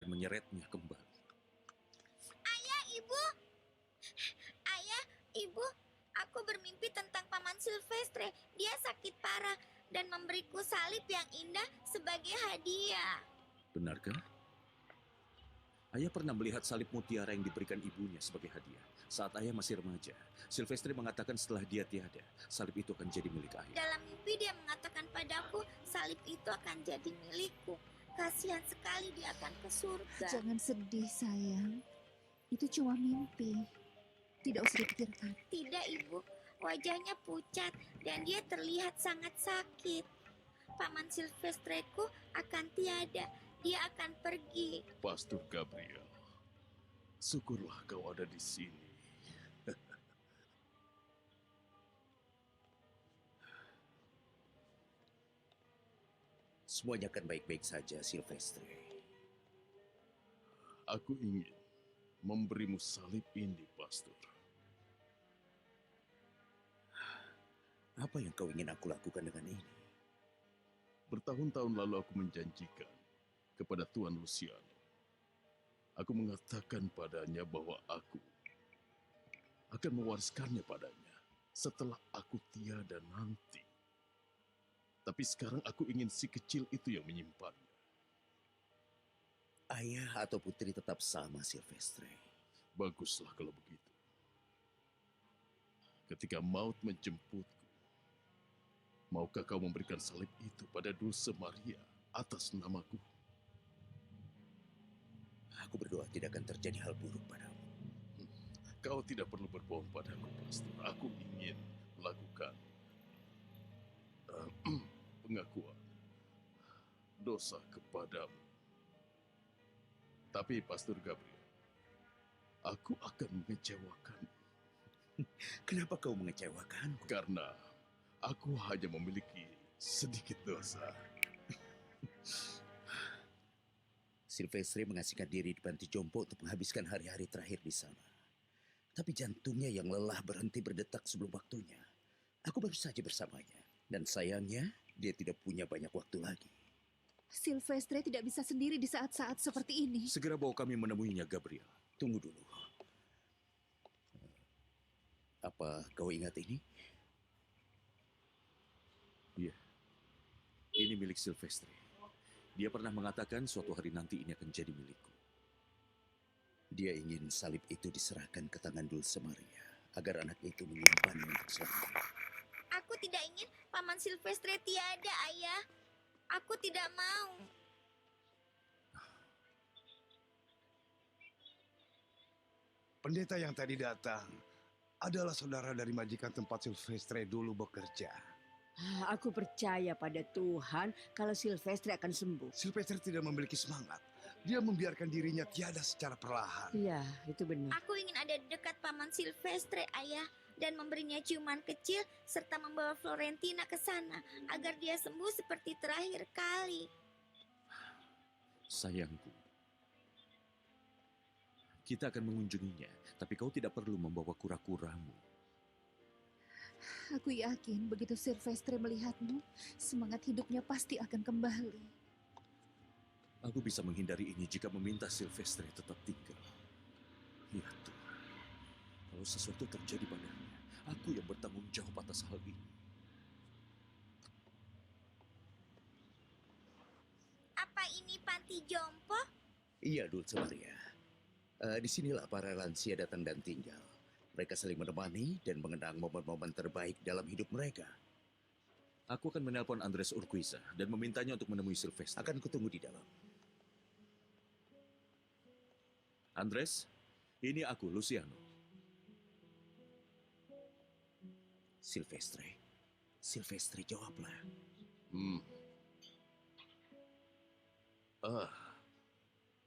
dan menyeretnya kembali. Ayah, Ibu. Ayah, Ibu. Aku bermimpi tentang Paman Silvestre. Dia sakit parah dan memberiku salib yang indah sebagai hadiah. Benarkah? Ayah pernah melihat salib mutiara yang diberikan ibunya sebagai hadiah. Saat ayah masih remaja, Silvestre mengatakan setelah dia tiada, salib itu akan jadi milik ayah. Dalam mimpi dia mengatakan padaku, salib itu akan jadi milikku. Kasihan sekali dia akan ke surga. Jangan sedih, sayang. Itu cuma mimpi. Tidak usah dipikirkan. Tidak, Ibu. Wajahnya pucat dan dia terlihat sangat sakit. Paman Silvestreku akan tiada. Dia akan pergi. Pastor Gabriel, syukurlah kau ada di sini. Semuanya akan baik-baik saja, Silvestre. Aku ingin memberimu salib ini, Pastor. Apa yang kau ingin aku lakukan dengan ini? Bertahun-tahun lalu aku menjanjikan kepada Tuan Luciano. Aku mengatakan padanya bahwa aku akan mewariskannya padanya setelah aku tiada nanti. Tapi sekarang aku ingin si kecil itu yang menyimpannya. Ayah atau putri tetap sama, Silvestre. Baguslah kalau begitu. Ketika maut menjemputku, maukah kau memberikan salib itu pada Dulce Maria atas namaku? Aku berdoa tidak akan terjadi hal buruk padamu. Kau tidak perlu berbohong padaku, Pastor. Aku ingin melakukan pengakuan dosa kepadamu. Tapi, Pastor Gabriel, aku akan mengecewakan Kenapa kau mengecewakan? karena aku hanya memiliki sedikit dosa. Silvestre mengasingkan diri di panti jompo untuk menghabiskan hari-hari terakhir di sana. Tapi jantungnya yang lelah berhenti berdetak sebelum waktunya. Aku baru saja bersamanya. Dan sayangnya, dia tidak punya banyak waktu lagi. Silvestre tidak bisa sendiri di saat-saat seperti ini. Segera bawa kami menemuinya, Gabriel. Tunggu dulu. Apa kau ingat ini? Iya. Ini milik Silvestre. Dia pernah mengatakan suatu hari nanti ini akan jadi milikku. Dia ingin salib itu diserahkan ke tangan Dulce Maria agar anak itu menyimpannya untuk selamanya. Aku tidak ingin Paman Silvestre tiada, Ayah. Aku tidak mau. Pendeta yang tadi datang adalah saudara dari majikan tempat Silvestre dulu bekerja. Aku percaya pada Tuhan kalau Silvestre akan sembuh. Silvestre tidak memiliki semangat. Dia membiarkan dirinya tiada secara perlahan. Iya, itu benar. Aku ingin ada di dekat Paman Silvestre, Ayah. Dan memberinya ciuman kecil serta membawa Florentina ke sana agar dia sembuh seperti terakhir kali. Sayangku, kita akan mengunjunginya, tapi kau tidak perlu membawa kura-kuramu. Aku yakin begitu Silvestre melihatmu, semangat hidupnya pasti akan kembali. Aku bisa menghindari ini jika meminta Silvestre tetap tinggal. Ya Tuhan, kalau sesuatu terjadi padanya, aku yang bertanggung jawab atas hal ini. Apa ini panti jompo? Iya, Dulce Maria. Disinilah para lansia datang dan tinggal. Mereka saling menemani dan mengenang momen-momen terbaik dalam hidup mereka. Aku akan menelpon Andres Urquiza dan memintanya untuk menemui Silvestre. Akan kutunggu di dalam. Andres, ini aku, Luciano. Silvestre. Silvestre, jawablah.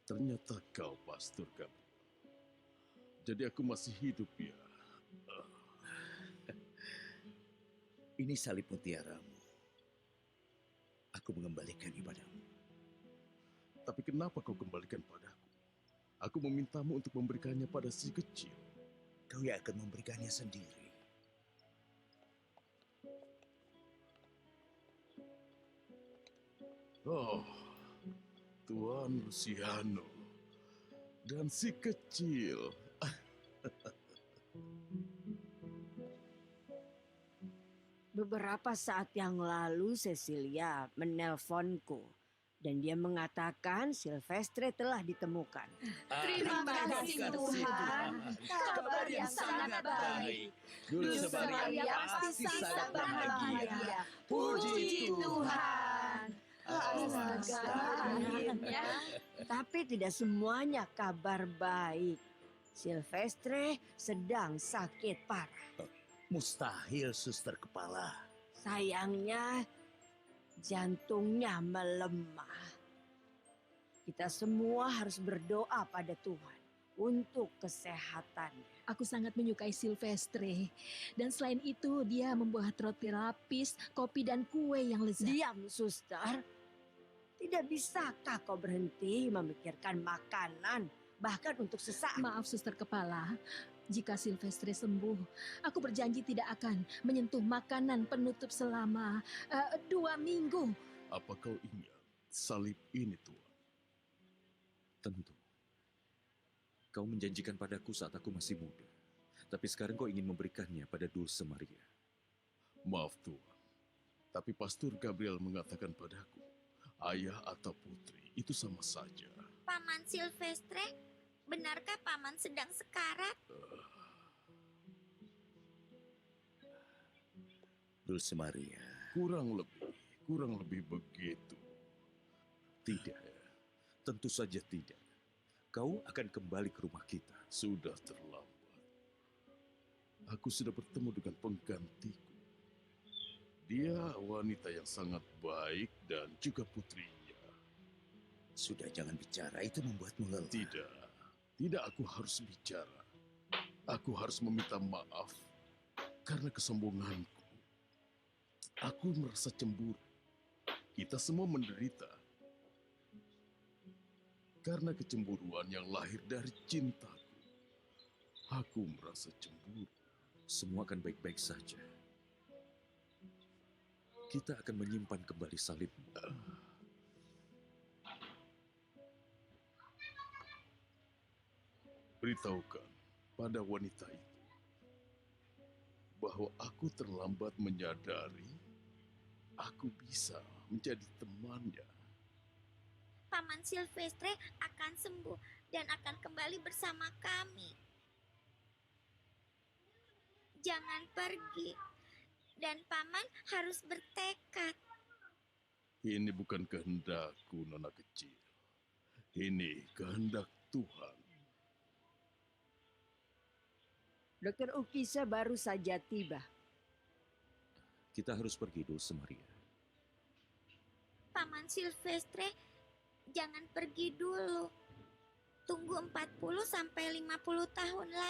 Ternyata kau, Pastor Gabriel. Jadi aku masih hidup ya. Ini salib mutiaramu. Aku mengembalikannya padamu. Tapi kenapa kau kembalikan padaku? Aku memintamu untuk memberikannya pada si kecil. Kau yang akan memberikannya sendiri. Oh, Tuan Luciano. Dan si kecil. Beberapa saat yang lalu Cecilia menelponku dan dia mengatakan Silvestre telah ditemukan. Terima kasih, Tuhan. Kabar yang sangat baik. Dulce Maria pasti sangat bahagia. Puji Tuhan. Astaga, akhirnya. Tapi tidak semuanya kabar baik. Silvestre sedang sakit parah. Mustahil, suster kepala. Sayangnya jantungnya melemah. Kita semua harus berdoa pada Tuhan untuk kesehatannya. Aku sangat menyukai Silvestre. Dan selain itu dia membuat roti lapis, kopi dan kue yang lezat. Diam, suster. Tidak bisakah kau berhenti memikirkan makanan, bahkan untuk sesaat? Maaf suster kepala, jika Silvestre sembuh, aku berjanji tidak akan menyentuh makanan penutup selama 2 minggu. Apa kau ingat salib ini, Tuan? Tentu. Kau menjanjikan padaku saat aku masih muda. Tapi sekarang kau ingin memberikannya pada Dulce Maria. Maaf, Tuan. Tapi Pastor Gabriel mengatakan padaku, ayah atau putri itu sama saja. Paman Silvestre, benarkah paman sedang sekarat? Dulce Maria. Kurang lebih begitu. Tidak. Tentu saja tidak. Kau akan kembali ke rumah kita. Sudah terlambat. Aku sudah bertemu dengan penggantiku. Dia wanita yang sangat baik dan juga putrinya. Sudah, jangan bicara, itu membuatmu lelah. Tidak aku harus bicara. Aku harus meminta maaf karena kesombonganku. Aku merasa cemburu. Kita semua menderita karena kecemburuan yang lahir dari cintaku. Aku merasa cemburu. Semua akan baik-baik saja. Kita akan menyimpan kembali salibmu. Beritahukan pada wanita itu bahwa aku terlambat menyadari aku bisa menjadi temannya. Paman Silvestre akan sembuh dan akan kembali bersama kami. Jangan pergi. Dan paman harus bertekad. Ini bukan kehendakku, nona kecil. Ini kehendak Tuhan. Dokter Ukisa baru saja tiba. Kita harus pergi, Dulce Maria. Paman Silvestre, jangan pergi dulu. Tunggu 40 sampai 50 tahun lagi.